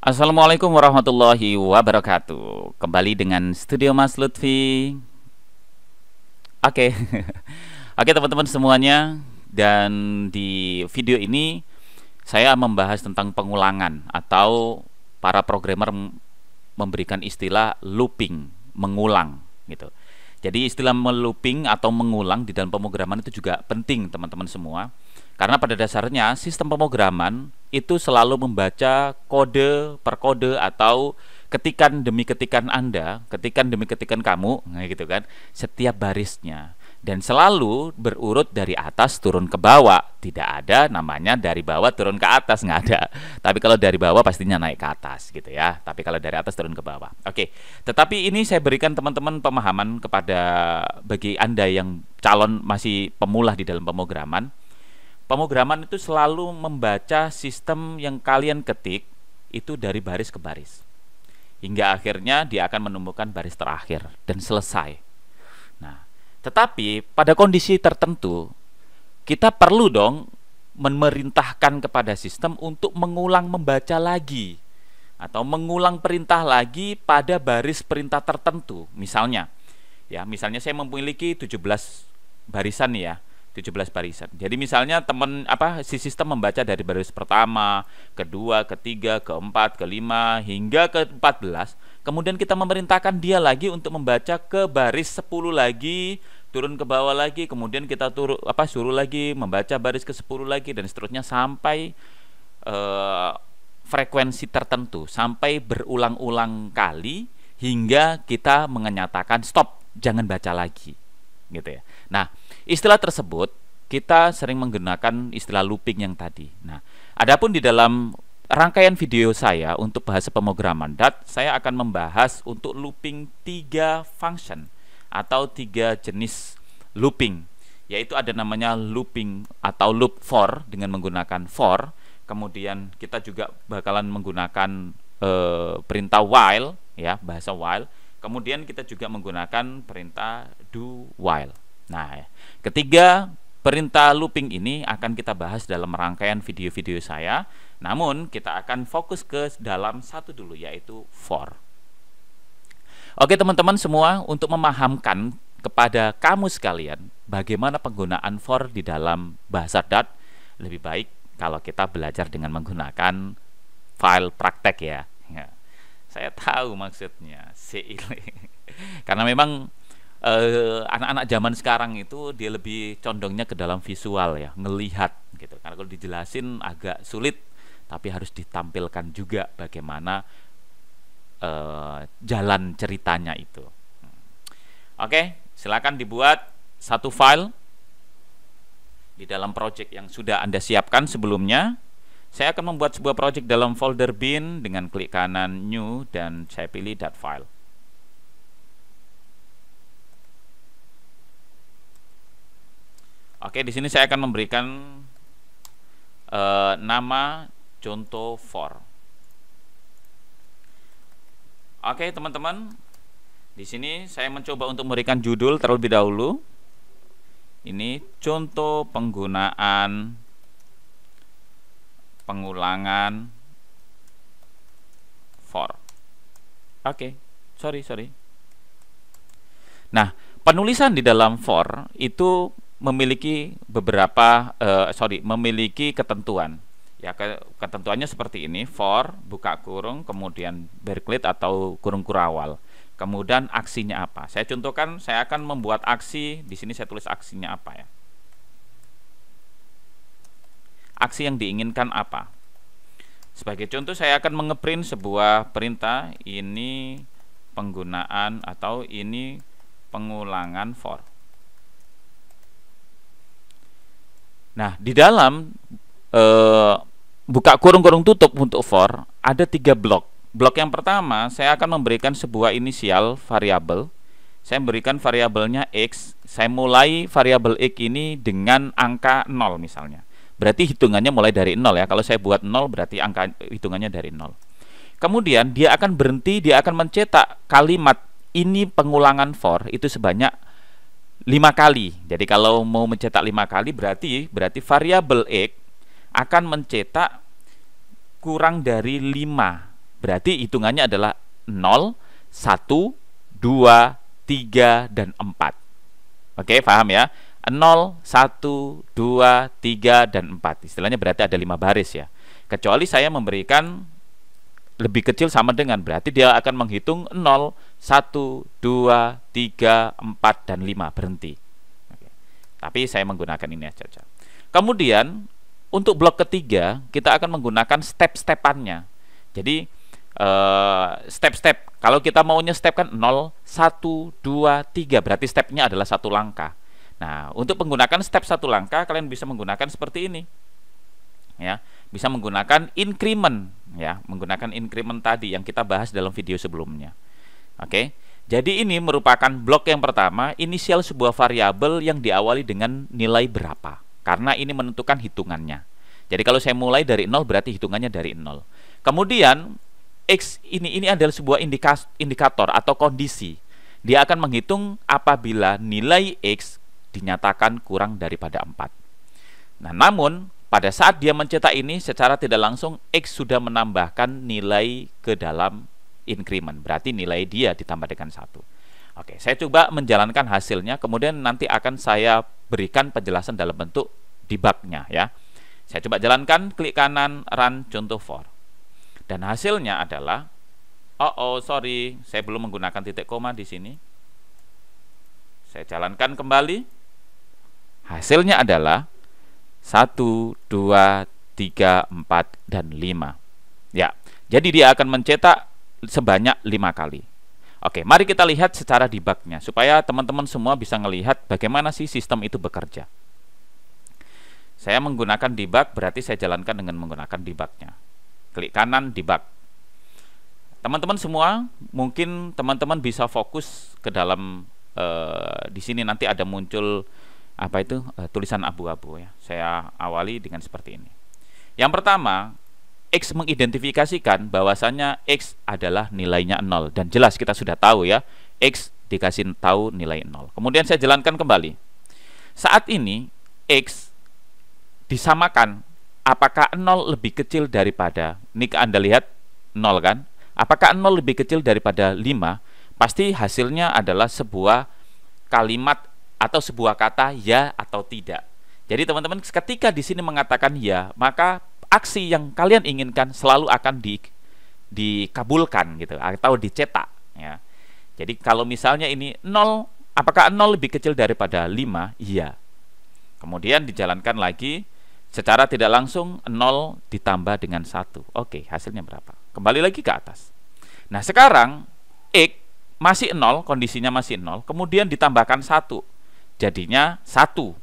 Assalamualaikum warahmatullahi wabarakatuh. Kembali dengan Studio Mas Lutfi. Oke, oke teman-teman semuanya. Dan di video ini saya membahas tentang pengulangan atau para programmer memberikan istilah looping, mengulang gitu. Jadi istilah looping atau mengulang di dalam pemrograman itu juga penting teman-teman semua. Karena pada dasarnya sistem pemrograman itu selalu membaca kode per kode atau ketikan demi ketikan Anda, ketikan demi ketikan kamu, nah gitu kan, setiap barisnya. Dan selalu berurut dari atas turun ke bawah. Tidak ada namanya dari bawah turun ke atas, nggak ada. Tapi kalau dari bawah pastinya naik ke atas gitu ya. Tapi kalau dari atas turun ke bawah. Oke. Tetapi ini saya berikan teman-teman pemahaman kepada bagi Anda yang calon masih pemula di dalam pemrograman. Pemrograman itu selalu membaca sistem yang kalian ketik itu dari baris ke baris. Hingga akhirnya dia akan menemukan baris terakhir dan selesai. Nah, tetapi pada kondisi tertentu kita perlu dong memerintahkan kepada sistem untuk mengulang membaca lagi atau mengulang perintah lagi pada baris perintah tertentu. Misalnya, misalnya saya memiliki 17 barisan nih ya. 17 barisan. Jadi misalnya si sistem membaca dari baris pertama, kedua, ketiga, keempat, kelima hingga ke-14. Kemudian kita memerintahkan dia lagi untuk membaca ke baris 10 lagi, turun ke bawah lagi, kemudian kita suruh lagi membaca baris ke-10 lagi dan seterusnya sampai frekuensi tertentu, sampai berulang-ulang kali hingga kita menyatakan stop, jangan baca lagi. Gitu ya. Nah, istilah tersebut kita sering menggunakan istilah looping yang tadi. Nah, adapun di dalam rangkaian video saya untuk bahasa pemrograman DAT, saya akan membahas untuk looping 3 function atau 3 jenis looping, yaitu ada namanya looping atau loop for dengan menggunakan for. Kemudian kita juga bakalan menggunakan perintah while, ya, bahasa while. Kemudian kita juga menggunakan perintah do while. Nah, ketiga perintah looping ini akan kita bahas dalam rangkaian video-video saya. Namun kita akan fokus ke dalam satu dulu, yaitu for. Oke teman-teman semua, untuk memahamkan kepada kamu sekalian bagaimana penggunaan for di dalam bahasa DAT, lebih baik kalau kita belajar dengan menggunakan file praktek ya. Saya tahu maksudnya karena memang anak-anak zaman sekarang itu dia lebih condongnya ke dalam visual ya, ngelihat gitu. Karena kalau dijelasin agak sulit, tapi harus ditampilkan juga bagaimana jalan ceritanya itu. Oke, silakan dibuat satu file di dalam project yang sudah Anda siapkan sebelumnya. Saya akan membuat sebuah project dalam folder bin dengan klik kanan new dan saya pilih .file. Oke, di sini saya akan memberikan nama contoh for. Oke, teman-teman. Di sini saya mencoba untuk memberikan judul terlebih dahulu. Ini contoh penggunaan pengulangan for. Oke, sorry. Nah, penulisan di dalam for itu memiliki memiliki ketentuan. Ya, ketentuannya seperti ini: for buka kurung, kemudian berkelit atau kurung kurawal. Kemudian aksinya apa? Saya contohkan, saya akan membuat aksi. Di sini saya tulis aksinya apa ya. Aksi yang diinginkan apa? Sebagai contoh saya akan mengeprint sebuah perintah, ini penggunaan atau ini pengulangan for. Nah, di dalam buka kurung-kurung tutup untuk for ada 3 blok. Blok yang pertama saya akan memberikan sebuah inisial variabel. Saya memberikan variabelnya x. Saya mulai variabel x ini dengan angka 0 misalnya. Berarti hitungannya mulai dari 0 ya. Kalau saya buat 0 berarti angka hitungannya dari 0. Kemudian dia akan berhenti, dia akan mencetak kalimat ini pengulangan for itu sebanyak 5 kali. Jadi kalau mau mencetak 5 kali berarti variabel x akan mencetak kurang dari 5 berarti hitungannya adalah 0, 1, 2, 3, dan 4. Oke, paham ya? 0, 1, 2, 3, dan 4. Istilahnya berarti ada 5 baris ya. Kecuali saya memberikan lebih kecil sama dengan, berarti dia akan menghitung 0, 1, 2, 3, 4, dan 5, berhenti. Oke. Tapi saya menggunakan ini aja. Kemudian untuk blok ketiga kita akan menggunakan step-stepannya. Jadi step-step, kalau kita maunya step kan 0, 1, 2, 3, berarti stepnya adalah satu langkah. Nah, untuk menggunakan step satu langkah kalian bisa menggunakan seperti ini ya, bisa menggunakan increment ya, menggunakan increment tadi yang kita bahas dalam video sebelumnya. Oke, jadi ini merupakan blok yang pertama, inisial sebuah variabel yang diawali dengan nilai berapa, karena ini menentukan hitungannya. Jadi kalau saya mulai dari 0 berarti hitungannya dari 0. Kemudian X ini adalah sebuah indikator atau kondisi. Dia akan menghitung apabila nilai X dinyatakan kurang daripada 4. Nah, namun pada saat dia mencetak ini secara tidak langsung X sudah menambahkan nilai ke dalam increment. Berarti nilai dia ditambah dengan 1. Oke, saya coba menjalankan hasilnya, kemudian nanti akan saya berikan penjelasan dalam bentuk debugnya ya. Saya coba jalankan, klik kanan, run contoh for. Dan hasilnya adalah sorry, saya belum menggunakan titik koma di sini. Saya jalankan kembali. Hasilnya adalah 1, 2, 3, 4, dan 5. Ya, jadi dia akan mencetak sebanyak 5 kali. Oke, mari kita lihat secara debugnya supaya teman-teman semua bisa melihat bagaimana sih sistem itu bekerja. Saya menggunakan debug, berarti saya jalankan dengan menggunakan debugnya. Klik kanan, debug. Teman-teman semua, mungkin teman-teman bisa fokus ke dalam di sini nanti ada muncul apa itu tulisan abu-abu ya. Saya awali dengan seperti ini. Yang pertama, X mengidentifikasikan bahwasannya X adalah nilainya 0 dan jelas kita sudah tahu ya, X dikasih tahu nilai 0. Kemudian saya jalankan kembali. Saat ini X disamakan apakah 0 lebih kecil daripada, ini Anda lihat 0 kan? Apakah 0 lebih kecil daripada 5? Pasti hasilnya adalah sebuah kalimat atau sebuah kata ya atau tidak. Jadi teman-teman ketika di sini mengatakan ya, maka aksi yang kalian inginkan selalu akan dikabulkan gitu atau dicetak ya. Jadi kalau misalnya ini 0, apakah 0 lebih kecil daripada 5? Iya. Kemudian dijalankan lagi. Secara tidak langsung 0 ditambah dengan 1. Oke, hasilnya berapa? Kembali lagi ke atas. Nah, sekarang X masih 0, kondisinya masih 0, kemudian ditambahkan 1. Jadinya 1.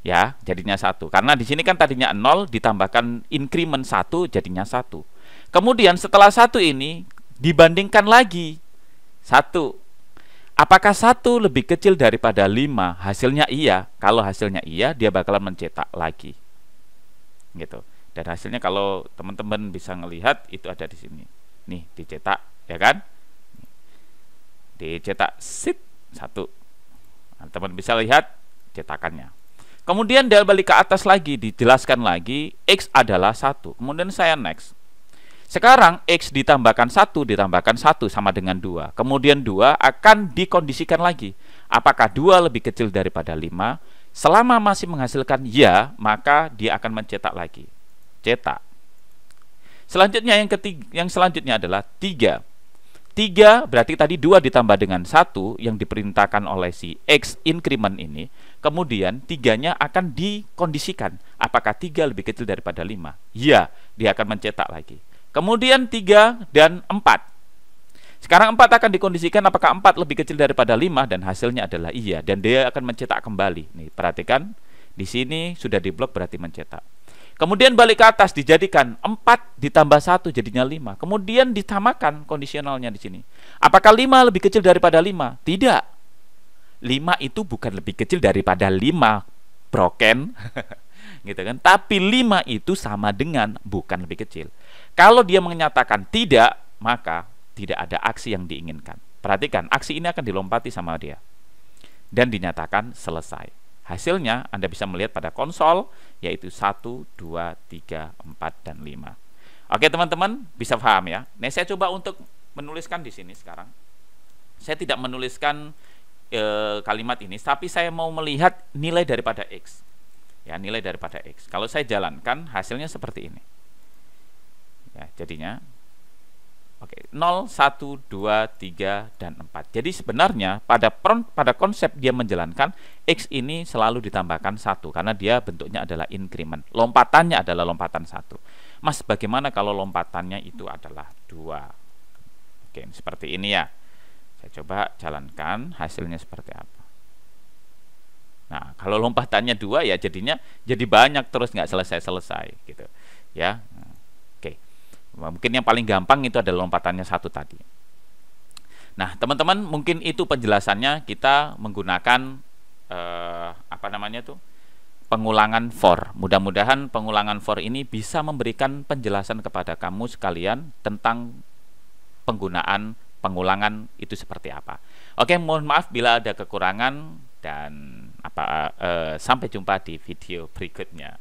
Ya, jadinya 1. Karena di sini kan tadinya 0 ditambahkan increment 1 jadinya 1. Kemudian setelah 1 ini dibandingkan lagi 1. Apakah 1 lebih kecil daripada 5? Hasilnya iya. Kalau hasilnya iya, dia bakalan mencetak lagi. Gitu. Dan hasilnya kalau teman-teman bisa ngelihat itu ada di sini. Nih, dicetak, ya kan? Dicetak sit 1. Nah, teman bisa lihat cetakannya. Kemudian dia balik ke atas lagi, dijelaskan lagi X adalah 1. Kemudian saya next. Sekarang X ditambahkan 1 sama dengan 2. Kemudian 2 akan dikondisikan lagi. Apakah 2 lebih kecil daripada 5? Selama masih menghasilkan ya, maka dia akan mencetak lagi. Cetak. Selanjutnya yang selanjutnya adalah 3. 3 berarti tadi 2 ditambah dengan 1 yang diperintahkan oleh si X increment ini. Kemudian 3-nya akan dikondisikan. Apakah 3 lebih kecil daripada 5? Ya, dia akan mencetak lagi. Kemudian 3 dan 4. Sekarang 4 akan dikondisikan apakah 4 lebih kecil daripada 5 dan hasilnya adalah iya dan dia akan mencetak kembali. Nih, perhatikan di sini sudah diblok berarti mencetak. Kemudian balik ke atas dijadikan 4 ditambah 1 jadinya 5. Kemudian ditamakan kondisionalnya di sini. Apakah 5 lebih kecil daripada 5? Tidak. 5 itu bukan lebih kecil daripada 5, broken. Gitu kan? Tapi 5 itu sama dengan bukan lebih kecil. Kalau dia menyatakan tidak, maka tidak ada aksi yang diinginkan. Perhatikan, aksi ini akan dilompati sama dia dan dinyatakan selesai. Hasilnya Anda bisa melihat pada konsol, yaitu 1, 2, 3, 4, dan 5. Oke teman-teman, bisa paham ya. Nah, saya coba untuk menuliskan di sini sekarang. Saya tidak menuliskan kalimat ini, tapi saya mau melihat nilai daripada X. Ya, nilai daripada X. Kalau saya jalankan, hasilnya seperti ini. Ya, jadinya oke, 0, 1, 2, 3, dan 4. Jadi sebenarnya pada konsep dia menjalankan, X ini selalu ditambahkan 1 karena dia bentuknya adalah increment. Lompatannya adalah lompatan 1. Mas, bagaimana kalau lompatannya itu adalah 2? Oke, seperti ini ya. Saya coba jalankan, hasilnya seperti apa. Nah, kalau lompatannya 2 ya jadinya jadi banyak terus nggak selesai-selesai gitu. Ya. Oke. Mungkin yang paling gampang itu adalah lompatannya 1 tadi. Nah, teman-teman, mungkin itu penjelasannya. Kita menggunakan pengulangan for. Mudah-mudahan pengulangan for ini bisa memberikan penjelasan kepada kamu sekalian tentang penggunaan pengulangan itu seperti apa. Oke, mohon maaf bila ada kekurangan dan sampai jumpa di video berikutnya.